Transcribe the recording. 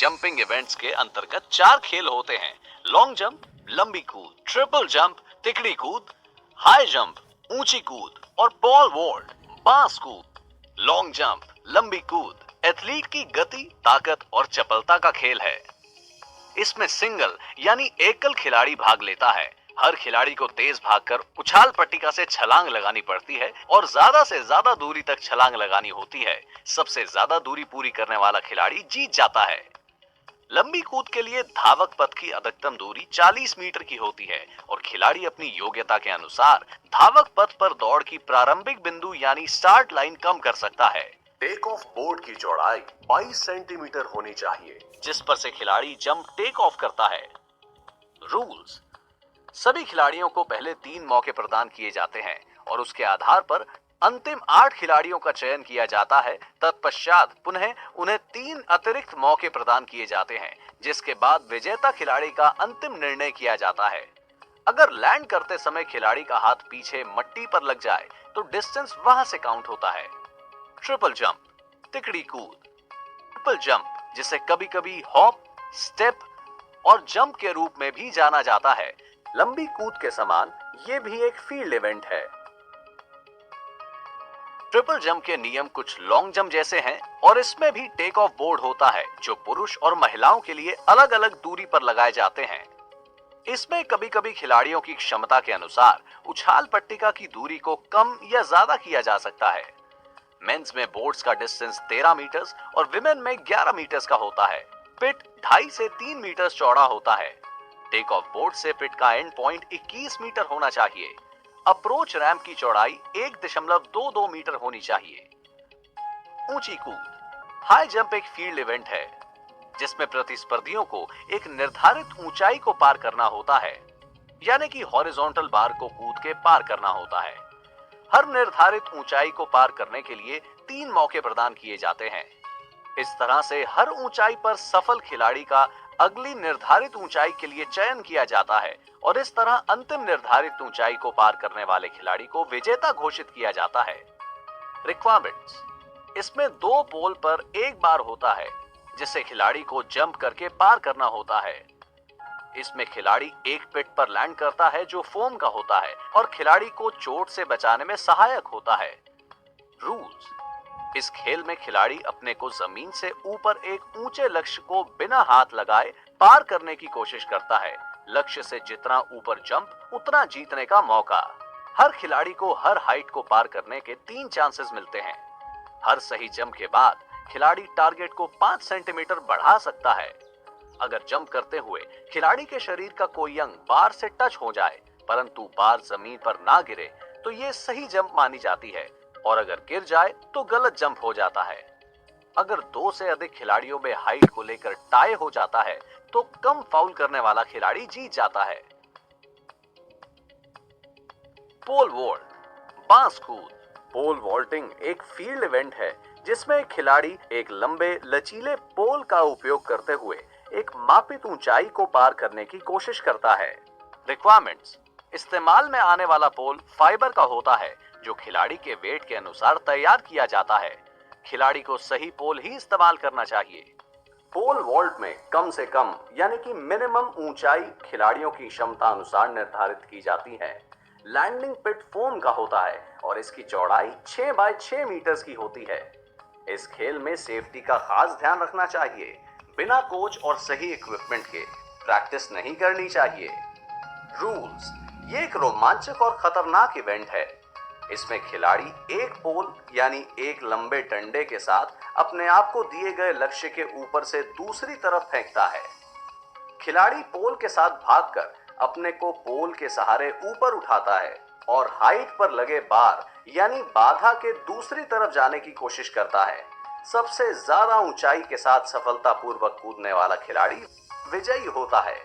Jumping events के अंतर्गत 4 खेल होते हैं। लॉन्ग जंप, लंबी कूद, ट्रिपल जंप, तिकड़ी कूद, हाई जंप, ऊंची कूद और पॉल वॉल्ट, बांस कूद। लॉन्ग जंप, लंबी कूद एथलीट की गति, ताकत और चपलता का खेल है। इसमें सिंगल यानी एकल खिलाड़ी भाग लेता है। हर खिलाड़ी को तेज भागकर उछाल पट्टिका से छलांग लगानी पड़ती है और ज्यादा से ज्यादा दूरी तक छलांग लगानी होती है। सबसे ज्यादा दूरी पूरी करने वाला खिलाड़ी जीत जाता है। लंबी कूद के लिए धावक पथ की अधिकतम दूरी 40 मीटर की होती है और खिलाड़ी अपनी योग्यता के अनुसार धावक पथ पर दौड़ की प्रारंभिक बिंदु यानी स्टार्ट लाइन कम कर सकता है। टेक ऑफ बोर्ड की चौड़ाई 22 सेंटीमीटर होनी चाहिए, जिस पर से खिलाड़ी जंप टेक ऑफ करता है। रूल्स: सभी खिलाड़ियों को पहले 3 मौके प्रदान किए जाते हैं और उसके आधार पर अंतिम 8 खिलाड़ियों का चयन किया जाता है। तत्पश्चात पुनः उन्हें 3 अतिरिक्त मौके प्रदान किए जाते हैं, जिसके बाद विजेता खिलाड़ी का अंतिम निर्णय किया जाता है। अगर लैंड करते समय खिलाड़ी का हाथ पीछे मट्टी पर लग जाए तो डिस्टेंस वहां से काउंट होता है। ट्रिपल जंप, तिकड़ी कूद। ट्रिपल जंप, जिसे कभी कभी हॉप, स्टेप और जंप के रूप में भी जाना जाता है, लंबी कूद के समान ये भी एक फील्ड इवेंट है। ट्रिपल जंप के नियम कुछ लॉन्ग जंप जैसे हैं और इसमें भी टेक ऑफ बोर्ड होता है, जो पुरुष और महिलाओं के लिए अलग अलग दूरी पर लगाए जाते हैं। इसमें कभी कभी खिलाड़ियों की क्षमता के अनुसार उछाल पट्टिका की दूरी को कम या ज्यादा किया जा सकता है। मेंस में बोर्ड्स का डिस्टेंस 13 मीटर्स और विमेन में 11 मीटर्स का होता है। पिट 2.5 से 3 मीटर चौड़ा होता है। टेक ऑफ बोर्ड से पिट का एंड पॉइंट 21 मीटर होना चाहिए। अप्रोच रैंप की चौड़ाई 1.22 मीटर होनी चाहिए। ऊंची कूद। हाई जंप एक फील्ड इवेंट है जिसमें प्रतिस्पर्धियों को एक निर्धारित ऊंचाई को पार करना होता है, यानी कि हॉरिजॉन्टल बार को कूद के पार करना होता है। हर निर्धारित ऊंचाई को पार करने के लिए 3 मौके प्रदान किए जाते हैं। इस तरह से हर ऊंचाई पर सफल खिलाड़ी का अगली निर्धारित ऊंचाई के लिए चयन किया जाता है और इस तरह अंतिम निर्धारित ऊंचाई को पार करने वाले खिलाड़ी को विजेता घोषित किया जाता है। रिक्वायरमेंट्स: इसमें 2 पोल पर एक बार होता है जिसे खिलाड़ी को जंप करके पार करना होता है। इसमें खिलाड़ी एक पिट पर लैंड करता है जो फोम का होता है और खिलाड़ी को चोट से बचाने में सहायक होता है। रूल्स: इस खेल में खिलाड़ी अपने को जमीन से ऊपर एक ऊंचे लक्ष्य को बिना हाथ लगाए पार करने की कोशिश करता है। लक्ष्य से जितना ऊपर जंप उतना जीतने का मौका। हर खिलाड़ी को हर हाइट को पार करने के 3 चांसेस मिलते हैं। हर सही जंप के बाद खिलाड़ी टारगेट को 5 सेंटीमीटर बढ़ा सकता है। अगर जंप करते हुए खिलाड़ी के शरीर का कोई अंग बार से टच हो जाए परंतु बार जमीन पर ना गिरे तो ये सही जंप मानी जाती है और अगर गिर जाए तो गलत जंप हो जाता है। अगर 2 से अधिक खिलाड़ियों में हाइट को लेकर टाई हो जाता है तो कम फाउल करने वाला खिलाड़ी जीत जाता है। पोल वॉल्ट, बांस कूद। पोल वॉल्टिंग एक फील्ड इवेंट है जिसमें खिलाड़ी एक लंबे लचीले पोल का उपयोग करते हुए एक मापित ऊंचाई को पार करने की कोशिश करता है। रिक्वायरमेंट्स: इस्तेमाल में आने वाला पोल फाइबर का होता है जो खिलाड़ी के वेट के अनुसार तैयार किया जाता है। खिलाड़ी को सही पोल ही इस्तेमाल करना चाहिए। पोल वॉल्ट में कम से कम यानी कि मिनिमम ऊंचाई खिलाड़ियों की क्षमता अनुसार निर्धारित की जाती है। लैंडिंग पिट फोम का होता है और इसकी चौड़ाई 6 बाय 6 मीटर्स की होती है। इस खेल में सेफ्टी का खास ध्यान रखना चाहिए। बिना कोच और सही इक्विपमेंट के प्रैक्टिस नहीं करनी चाहिए। रूल्स: ये एक रोमांचक और खतरनाक इवेंट है। इसमें खिलाड़ी एक पोल यानी एक लंबे डंडे के साथ अपने आप को दिए गए लक्ष्य के ऊपर से दूसरी तरफ फेंकता है। खिलाड़ी पोल के साथ भागकर अपने को पोल के सहारे ऊपर उठाता है और हाइट पर लगे बार यानी बाधा के दूसरी तरफ जाने की कोशिश करता है। सबसे ज्यादा ऊंचाई के साथ सफलतापूर्वक कूदने वाला खिलाड़ी विजयी होता है।